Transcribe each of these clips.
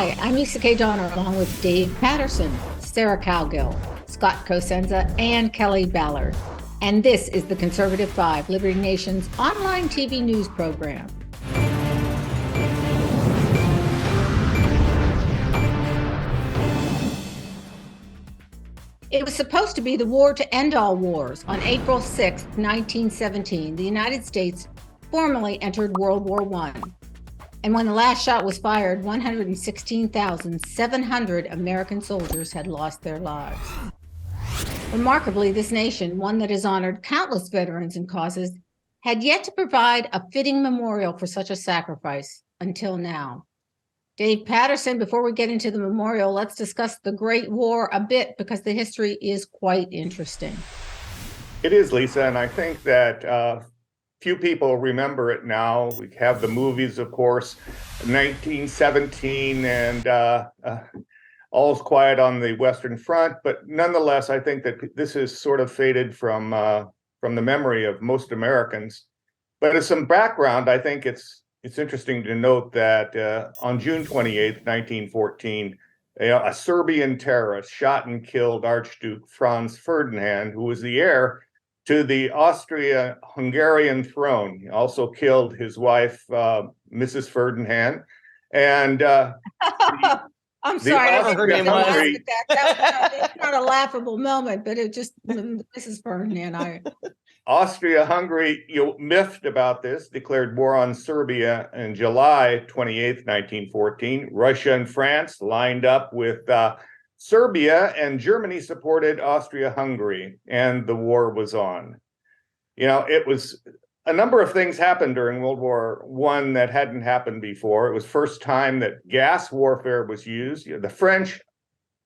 Hi, I'm Lisa K. Donner, along with Dave Patterson, Sarah Cowgill, Scott Cosenza, and Kelly Ballard. And this is the Conservative Five, Liberty Nation's online TV news program. It was supposed to be the war to end all wars. On April 6, 1917, the United States formally entered World War I. And when the last shot was fired, 116,700 American soldiers had lost their lives. Remarkably, this nation, one that has honored countless veterans and causes, had yet to provide a fitting memorial for such a sacrifice until now. Dave Patterson, before we get into the memorial, let's discuss the Great War a bit because the history is quite interesting. It is, Lisa, and I think that few people remember it now. We have the movies, of course, 1917 and All's Quiet on the Western Front, but nonetheless, I think that this is sort of faded from the memory of most Americans. But as some background, I think it's interesting to note that on June 28th, 1914, a Serbian terrorist shot and killed Archduke Franz Ferdinand, who was the heir to the Austria-Hungarian throne. He also killed his wife, Mrs. Ferdinand. And I'm sorry, I never heard him laugh at that. It's not a laughable moment, but it just, Mrs. Ferdinand, Austria-Hungary, miffed about this, declared war on Serbia on July 28th, 1914. Russia and France lined up with Serbia, and Germany supported Austria-Hungary, and the war was on. It was a number of things happened during World War I that hadn't happened before. It was first time that gas warfare was used. The French,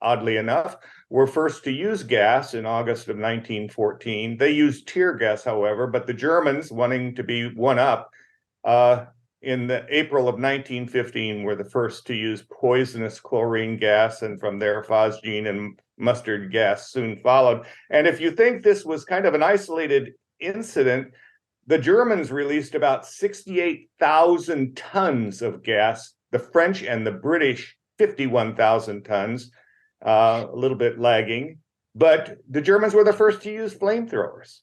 oddly enough, were first to use gas in August of 1914. They used tear gas, however, but the Germans, wanting to be one up, in the April of 1915 were the first to use poisonous chlorine gas, and from there phosgene and mustard gas soon followed. And if you think this was kind of an isolated incident, the Germans released about 68,000 tons of gas, the French and the British 51,000 tons, a little bit lagging, but the Germans were the first to use flamethrowers.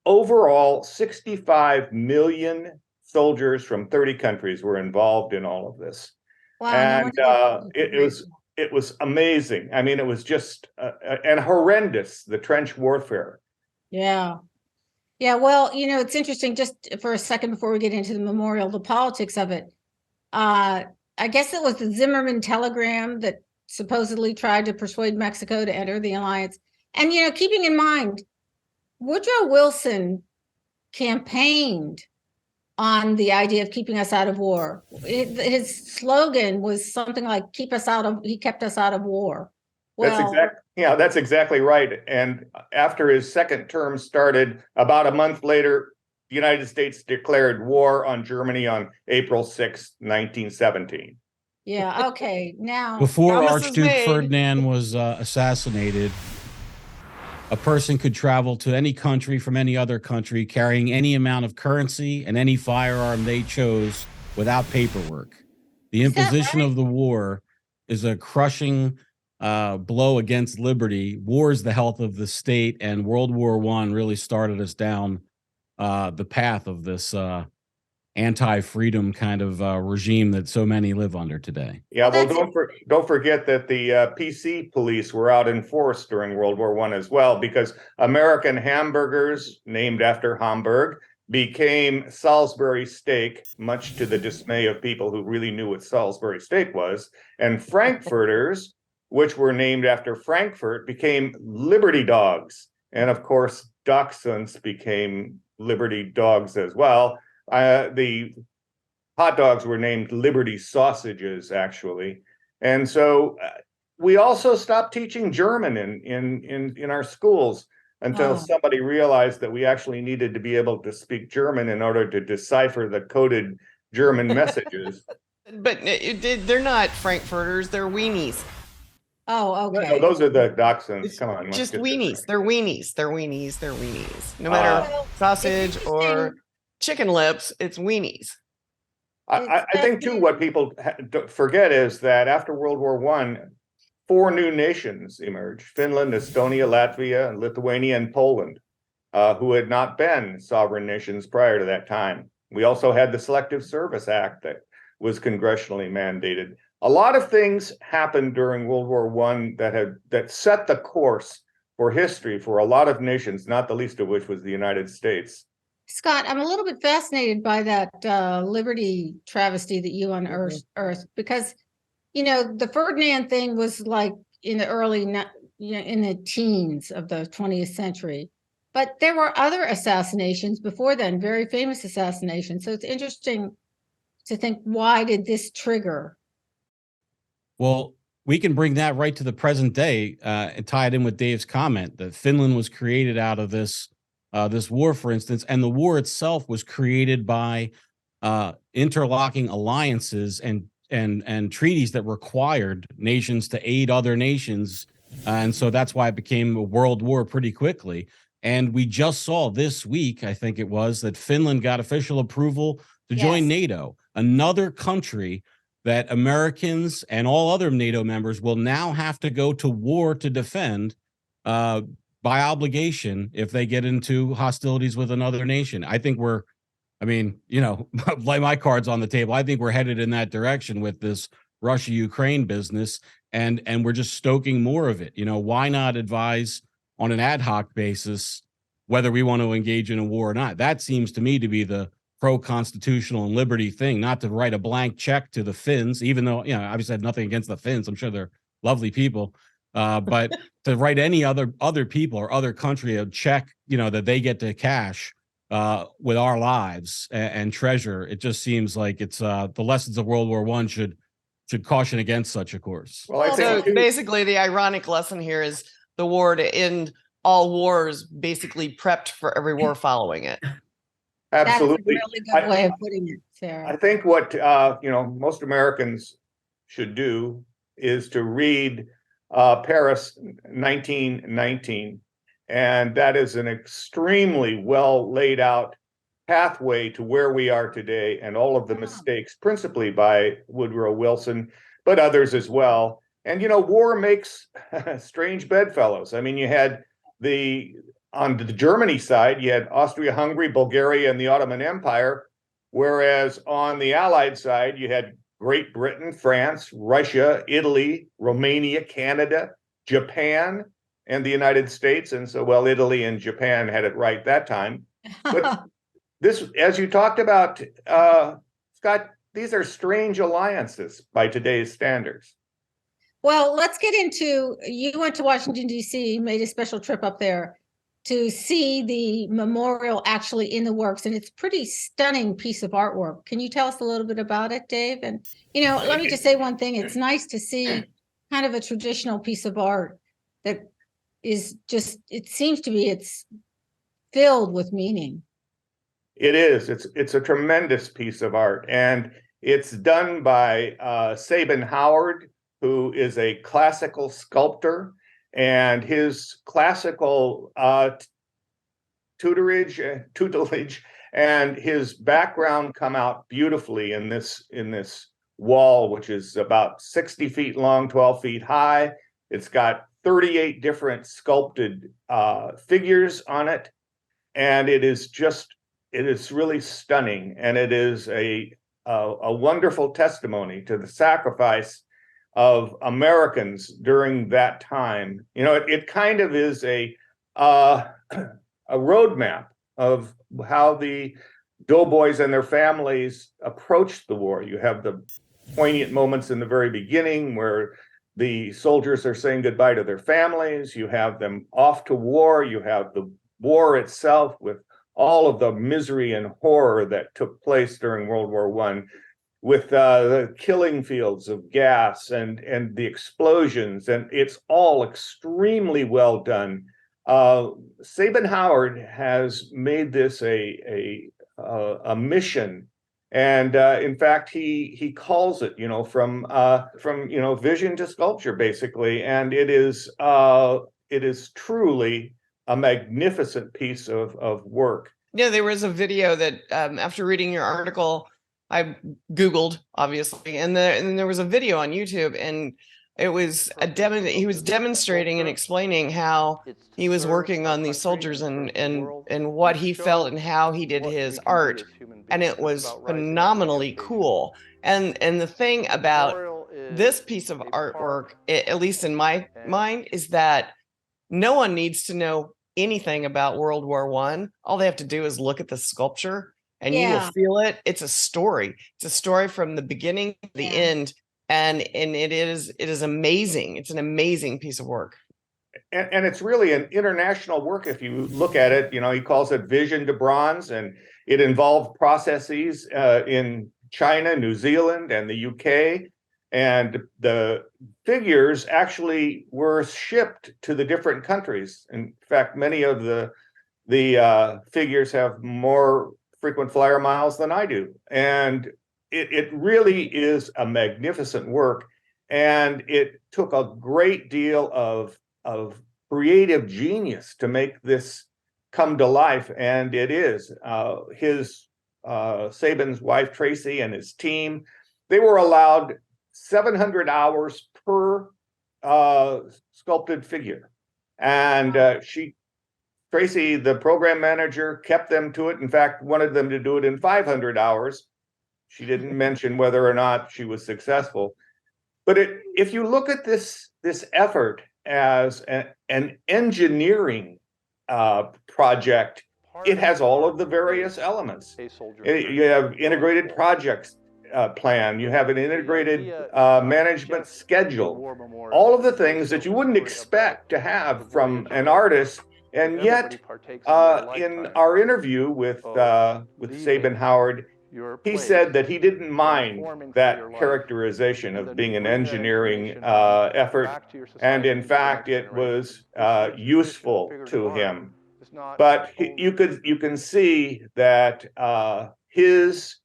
Overall, 65 million soldiers from 30 countries were involved in all of this. Wow, and it was amazing. I mean, it was just and horrendous, the trench warfare. Yeah. Well, it's interesting, just for a second before we get into the memorial, the politics of it. I guess it was the Zimmerman telegram that supposedly tried to persuade Mexico to enter the alliance. And, keeping in mind, Woodrow Wilson campaigned on the idea of keeping us out of war. His slogan was something like, he kept us out of war. Well, that's exactly right. And after his second term started, about a month later, the United States declared war on Germany on April 6, 1917. Yeah, okay. Now, before Archduke Ferdinand was assassinated, a person could travel to any country from any other country carrying any amount of currency and any firearm they chose without paperwork. The imposition of the war is a crushing blow against liberty. War is the health of the state, and World War I really started us down the path of this anti-freedom kind of regime that so many live under today. Yeah, well, don't forget that the PC police were out in force during World War I as well, because American hamburgers, named after Hamburg, became Salisbury steak, much to the dismay of people who really knew what Salisbury steak was. And Frankfurters, which were named after Frankfurt, became Liberty dogs. And of course, Dachshunds became Liberty dogs as well. The hot dogs were named Liberty sausages, actually. And so we also stopped teaching German in our schools until somebody realized that we actually needed to be able to speak German in order to decipher the coded German messages. But they're not Frankfurters, they're weenies. Oh, okay. No, those are the Dachshunds. Come on. Just weenies. They're weenies. They're weenies. They're weenies. No matter sausage or chicken lips, it's weenies. I think too, what people forget is that after World War I, 4 new nations emerged: Finland, Estonia, Latvia, Lithuania, and Poland, who had not been sovereign nations prior to that time. We also had the Selective Service Act that was congressionally mandated. A lot of things happened during World War I that set the course for history for a lot of nations, not the least of which was the United States. Scott, I'm a little bit fascinated by that liberty travesty that you unearthed, because, the Ferdinand thing was like in the in the teens of the 20th century. But there were other assassinations before then, very famous assassinations. So it's interesting to think, why did this trigger? Well, we can bring that right to the present day and tie it in with Dave's comment that Finland was created out of this war, for instance, and the war itself was created by interlocking alliances and treaties that required nations to aid other nations, and so that's why it became a world war pretty quickly. And we just saw this week, I think it was, that Finland got official approval to join NATO, another country that Americans and all other NATO members will now have to go to war to defend by obligation if they get into hostilities with another nation. I think lay my cards on the table. I think we're headed in that direction with this Russia-Ukraine business, and we're just stoking more of it. Why not advise on an ad hoc basis whether we want to engage in a war or not? That seems to me to be the pro-constitutional and liberty thing, not to write a blank check to the Finns, even though, obviously I have nothing against the Finns. I'm sure they're lovely people. But to write any other people or other country a check, that they get to cash with our lives and treasure, it just seems like it's the lessons of World War I should caution against such a course. Well, I So think basically the ironic lesson here is the war to end all wars basically prepped for every war following it. absolutely. That's a really good way of putting it, Sarah. I think what most Americans should do is to read Paris 1919, and that is an extremely well laid out pathway to where we are today, and all of the mistakes, principally by Woodrow Wilson, but others as well. And war makes strange bedfellows. I mean, you had on the Germany side, you had Austria-Hungary, Bulgaria, and the Ottoman Empire, whereas on the Allied side, you had Great Britain, France, Russia, Italy, Romania, Canada, Japan, and the United States. And so, well, Italy and Japan had it right that time. But this, as you talked about, Scott, these are strange alliances by today's standards. Well, let's get into, you went to Washington, D.C., made a special trip up there to see the memorial actually in the works. And it's a pretty stunning piece of artwork. Can you tell us a little bit about it, Dave? And, let me just say one thing. It's nice to see kind of a traditional piece of art that is just, it seems to be, it's filled with meaning. It is. It's a tremendous piece of art. And it's done by Sabin Howard, who is a classical sculptor, and his classical tutelage and his background come out beautifully in this wall, which is about 60 feet long, 12 feet high. It's got 38 different sculpted figures on it, and it is really stunning, and it is a wonderful testimony to the sacrifice of Americans during that time. It kind of is a roadmap of how the doughboys and their families approached the war. You have the poignant moments in the very beginning where the soldiers are saying goodbye to their families. You have them off to war. You have the war itself with all of the misery and horror that took place during World War I, with the killing fields of gas and the explosions, and it's all extremely well done. Sabin Howard has made this a mission, and in fact, he calls it, from vision to sculpture, basically, and it is truly a magnificent piece of work. Yeah, there was a video that after reading your article, I Googled, obviously, and then there was a video on YouTube, and it was he was demonstrating and explaining how he was working on these soldiers and what he felt and how he did his art, and it was phenomenally cool. And the thing about this piece of artwork, at least in my mind, is that no one needs to know anything about World War I. All they have to do is look at the sculpture and you will feel it. It's a story. It's a story from the beginning to the end. And it is amazing. It's an amazing piece of work. And it's really an international work. If you look at it, you know, he calls it Vision to Bronze, and it involved processes in China, New Zealand, and the UK. And the figures actually were shipped to the different countries. In fact, many of the figures have more frequent flyer miles than I do. And it really is a magnificent work. And it took a great deal of creative genius to make this come to life. And it is. Saban's wife, Tracy, and his team, they were allowed 700 hours per sculpted figure. And Tracy, the program manager, kept them to it. In fact, wanted them to do it in 500 hours. She didn't mention whether or not she was successful. But if you look at this effort as an engineering project, it has all of the various elements. You have integrated projects plan. You have an integrated management schedule. All of the things that you wouldn't expect to have from an artist. And yet, in our interview with Saban Howard, he said that he didn't mind that characterization of being an engineering effort, and in fact, it was useful to him. But you can see that his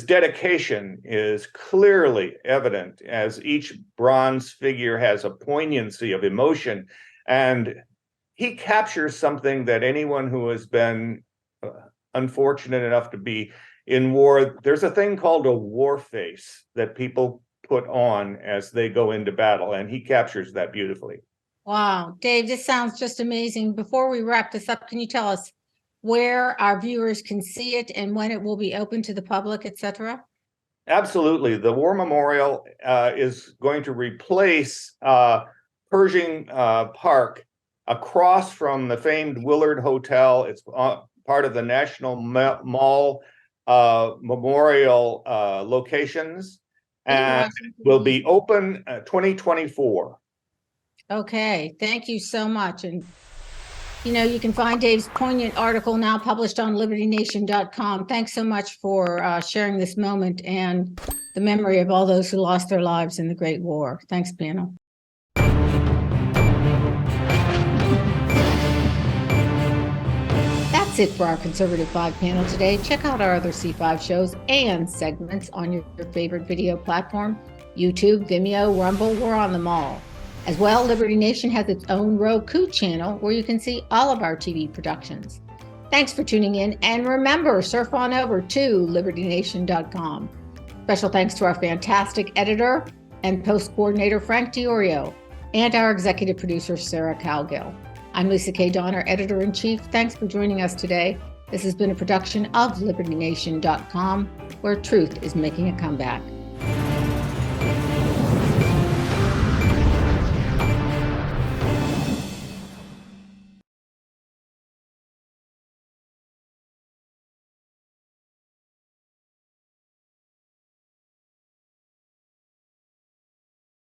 dedication is clearly evident, as each bronze figure has a poignancy of emotion, and he captures something that anyone who has been unfortunate enough to be in war, there's a thing called a war face that people put on as they go into battle, and he captures that beautifully. Wow, Dave, this sounds just amazing. Before we wrap this up, can you tell us where our viewers can see it and when it will be open to the public, etc.? Absolutely. The War Memorial is going to replace Pershing Park across from the famed Willard Hotel. It's part of the National Mall Memorial locations, and will be open 2024. Okay, thank you so much. And you know, you can find Dave's poignant article now published on libertynation.com. Thanks so much for sharing this moment and the memory of all those who lost their lives in the Great War. Thanks, panel. That's it for our Conservative 5 panel today. Check out our other C5 shows and segments on your favorite video platform, YouTube, Vimeo, Rumble. We're on them all. As well, Liberty Nation has its own Roku channel where you can see all of our TV productions. Thanks for tuning in, and remember, surf on over to libertynation.com. Special thanks to our fantastic editor and post coordinator, Frank DiOrio, and our executive producer, Sarah Cowgill. I'm Lisa K. Donner, editor-in-chief. Thanks for joining us today. This has been a production of libertynation.com, where truth is making a comeback.